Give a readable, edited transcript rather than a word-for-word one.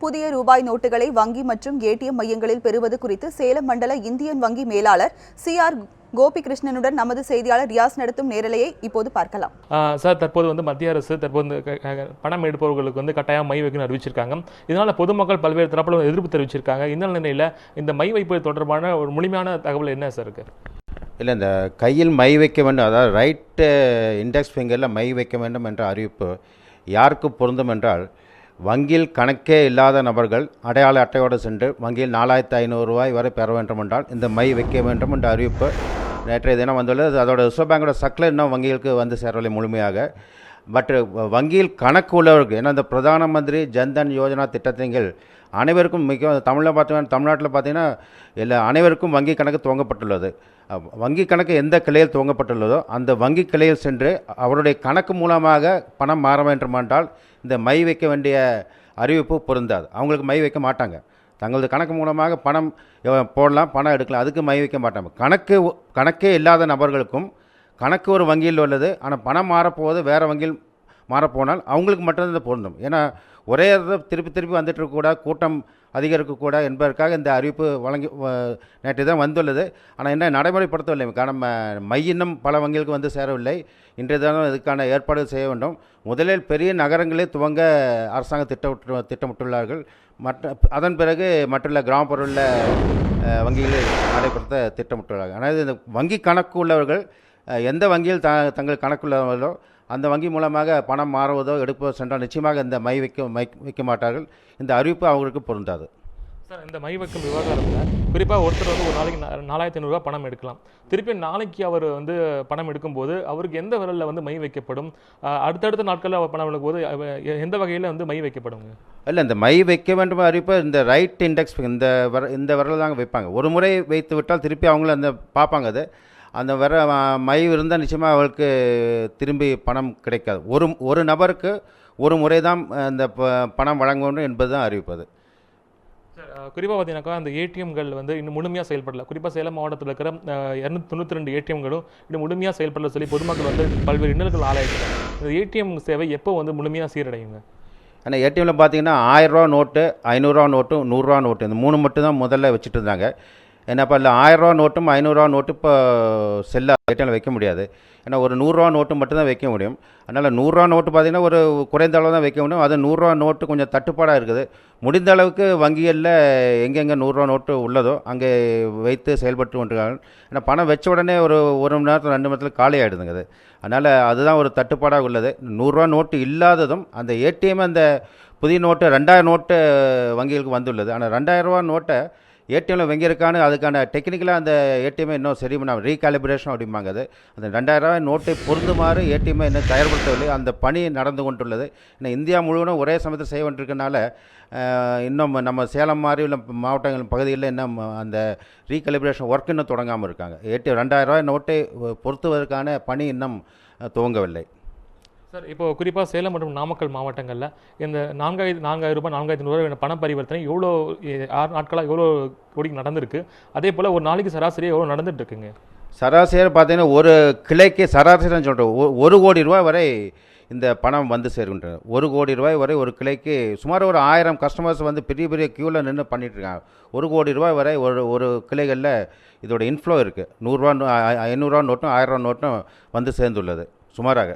புதிய ரூபாய் நோட்டுகளை வங்கி மற்றும் ஏடிஎம் மையங்களில் பெறுவது குறித்து சேலம் மண்டல இந்தியன் வங்கி மேலாளர் சி.ஆர். கோபிகிருஷ்ணனுடன் நமது செய்தியாளர் ரியாஸ் நடத்தும் நேரலையை இப்போது பார்க்கலாம். சார், தற்போது மத்திய அரசு பணம் எடுப்பவர்களுக்கு கட்டாயம் மை வைக்கணும்னு அறிவிச்சிருக்காங்க. இதனால பொதுமக்கள் பல்வேறு தரப்புல எதிர்ப்பு தெரிவிச்சிருக்காங்க. இந்த நிலையில இந்த மை வைப்பு தொடர்பான ஒரு முழுமையான தகவல் என்ன சார் இருக்கு? இல்லை, இந்த கையில் மை வைக்க வேண்டும், அதாவது ரைட் இண்டெக்ஸ் ஃபிங்கரில் மை வைக்க வேண்டும் என்ற அறிவிப்பு யாருக்கு பொருந்தும் என்றால், வங்கியில் கணக்கே இல்லாத நபர்கள் அடையாள அட்டையோடு சென்று வங்கியில் 4500 ரூபாய் வரை பெற வேண்டும் என்றால் இந்த மை வைக்க வேண்டும் என்ற அறிவிப்பு நேற்றைய தினம் வந்துள்ளது. அதோட ரிசர்வ் பேங்கோட சர்க்குலர் இன்னும் வங்கிகளுக்கு வந்து சேரவில்லை முழுமையாக. பட் வங்கியில் கணக்கு உள்ளவர்கள், ஏன்னா இந்த பிரதான மந்திரி ஜன்தன் யோஜனா திட்டத்தின் அனைவருக்கும் தமிழ்நாட்டில் பார்த்தீங்கன்னா அனைவருக்கும் வங்கி கணக்கு துவங்கப்பட்டுள்ளது. வங்கி கணக்கு எந்த கிளையில் துவங்கப்பட்டுள்ளதோ அந்த வங்கி கிளையில் சென்று அவருடைய கணக்கு மூலமாக பணம் மாற வேண்டும் என்றால் இந்த மை வைக்க வேண்டிய அறிவிப்பு பொருந்தாது. அவங்களுக்கு மை வைக்க மாட்டாங்க. தங்களது கணக்கு மூலமாக பணம் போடலாம், பணம் எடுக்கலாம், அதுக்கு மை வைக்க மாட்டாங்க. கணக்கே இல்லாத நபர்களுக்கும் கணக்கு ஒரு வங்கியில் உள்ளது, ஆனால் பணம் மாறப்போவது வேறு வங்கியில் மாறப்போனால் அவங்களுக்கு மட்டும்தான் பொருந்தும். ஏன்னா ஒரே திருப்பி வந்துட்டு இருக்கக்கூடாது, கூட்டம் அதிகரிக்கக்கூட என்பதற்காக இந்த அறிவிப்பு நேற்று தான் வந்துள்ளது. ஆனால் என்ன நடைமுறைப்படுத்தவில்லை. காரணம், மை இன்னும் பல வங்கிகளுக்கு வந்து சேரவில்லை. இன்றைய தினம் இதுக்கான ஏற்பாடு செய்ய வேண்டும். முதலில் பெரிய நகரங்களே துவங்க அரசாங்கம் திட்டமிட்டுள்ளார்கள். அதன் பிறகு மற்றுள்ள கிராமப்புற வங்கிகளில் நடைபெறுத்த திட்டமிட்டுள்ளார்கள். ஆனால் இந்த வங்கி கணக்கு உள்ளவர்கள் எந்த வங்கியில் தங்கள் கணக்குள்ளவர்களோ அந்த வங்கி மூலமாக பணம் மாறுவதோ எடுப்பதோ சென்றால் நிச்சயமாக இந்த மை வைக்க மாட்டார்கள். இந்த அறிவிப்பு அவங்களுக்கு பொருந்தாது. சார், இந்த மை வைக்கும் விவகாரத்தில் குறிப்பாக ஒருத்தர் ஒரு நாளைக்கு 4500 ரூபா பணம் எடுக்கலாம். திருப்பி நாளைக்கு அவர் பணம் எடுக்கும்போது அவருக்கு எந்த விரலில் மை வைக்கப்படும்? அடுத்தடுத்த நாட்களில் அவர் பணம் எடுக்கும்போது எந்த வகையில் மை வைக்கப்படுங்க? இல்லை, இந்த மை வைக்க வேண்டும் அறிவிப்பு இந்த ரைட் இண்டெக்ஸ் இந்த விரலில் தாங்க வைப்பாங்க. ஒரு முறை வைத்து விட்டால் திருப்பி அவங்கள பார்ப்பாங்க. அது அந்த மை இருந்தால் நிச்சயமாக அவளுக்கு திரும்பி பணம் கிடைக்காது. ஒரு நபருக்கு ஒரு முறை தான் இந்த பணம் வழங்க வேண்டும் என்பது தான் அறிவிப்பது. குறிப்பாக பார்த்தீங்கன்னாக்கா அந்த ஏடிஎம்கள் இன்னும் முழுமையாக செயல்படல. குறிப்பாக சேலம் மாவட்டத்தில் இருக்கிற 292 ஏடிஎம்களும் இன்னும் முழுமையாக செயல்படல சொல்லி பொதுமக்கள் பல்வேறு இன்னல்கள் ஆளாயிருக்காங்க. இந்த ஏடிஎம் சேவை எப்போ முழுமையாக சீரடையுங்க? ஆனால் ஏடிஎம்மில் பார்த்தீங்கன்னா 1000 ரூபா நோட்டு, 500 ரூபா நோட்டு, 100 ரூபா நோட்டு, இந்த 3 மட்டும் தான் முதல்ல வச்சுட்டு இருந்தாங்க. ஏன்னா இப்போ இல்லை 1000 ரூபா நோட்டும் 500 ரூபா நோட்டு இப்போ ஏடிஎம்மில் வைக்க முடியாது. ஏன்னா ஒரு 100 ரூபா நோட்டு மட்டும்தான் வைக்க முடியும். அதனால் 100 ரூபா நோட்டு பார்த்திங்கன்னா ஒரு குறைந்த அளவு தான் வைக்க முடியும். அது 100 ரூபா நோட்டு கொஞ்சம் தட்டுப்பாடாக இருக்குது. முடிந்த அளவுக்கு வங்கிகளில் எங்கெங்கே 100 ரூபா நோட்டு உள்ளதோ அங்கே வைத்து செயல்பட்டு கொண்டிருக்காங்க. ஏன்னா பணம் வச்ச உடனே ஒரு மணி நேரத்தில் 2 மணி நேரத்தில் காலி ஆகிடுதுங்க. அது அதனால் அதுதான் ஒரு தட்டுப்பாடாக உள்ளது. 100 ரூபா நோட்டு இல்லாததும் அந்த ஏடிஎம் அந்த புதிய நோட்டு 2000 நோட்டு வங்கிகளுக்கு வந்துள்ளது. ஆனால் 2000 ரூபா நோட்டை ஏடிஎம்மில் வங்கியிருக்கான்னு அதுக்கான டெக்னிக்கலாக அந்த ஏடிஎம்மை இன்னும் சரி பண்ண ரீகாலிபிரேஷன் அப்படிம்பாங்க. அது அந்த 2000 ரூபாய் நோட்டை பொருந்துமாறு ஏடிஎம்மை இன்னும் தயார்படுத்தவில்லை. அந்த பணி நடந்து கொண்டுள்ளது. ஏன்னா இந்தியா முழுவதும் ஒரே சமயத்தில் செய்ய வேண்டியிருக்கனால இன்னும் நம்ம சேலம் மாதிரி உள்ள மாவட்டங்கள் பகுதிகளில் இன்னும் அந்த ரீகாலிபிரேஷன் ஒர்க் இன்னும் தொடங்காமல் இருக்காங்க. 2000 ரூபாய் நோட்டை பொருத்துவதற்கான பணி இன்னும் துவங்கவில்லை. சார், இப்போ குறிப்பாக சேலம் மற்றும் நாமக்கல் மாவட்டங்களில் இந்த 4000 ரூபாய் 4500 ரூபாய் பண பரிவர்த்தனை எவ்வளோ 6 நாட்களாக எவ்வளோ கோடிக்கு நடந்திருக்கு? அதே போல் ஒரு நாளைக்கு சராசரியாக எவ்வளோ நடந்துட்டு இருக்குங்க? சராசரியாக பார்த்தீங்கன்னா ஒரு கிளைக்கு சராசரின்னு சொல்கிறோம் 1 கோடி ரூபாய் வரை இந்த பணம் வந்து சேருகின்றன. 1 கோடி ரூபாய் வரை ஒரு கிளைக்கு சுமார் ஒரு 1000 கஸ்டமர்ஸ் பெரிய பெரிய க்யூவில் நின்று பண்ணிகிட்ருக்காங்க. 1 கோடி ரூபாய் வரை ஒரு கிளைகளில் இதோட இன்ஃப்ளோ இருக்குது. 100 ரூபா 500 ரூபா நோட்டும் 1000 ரூபா நோட்டும் வந்து சேர்ந்துள்ளது சுமாராக.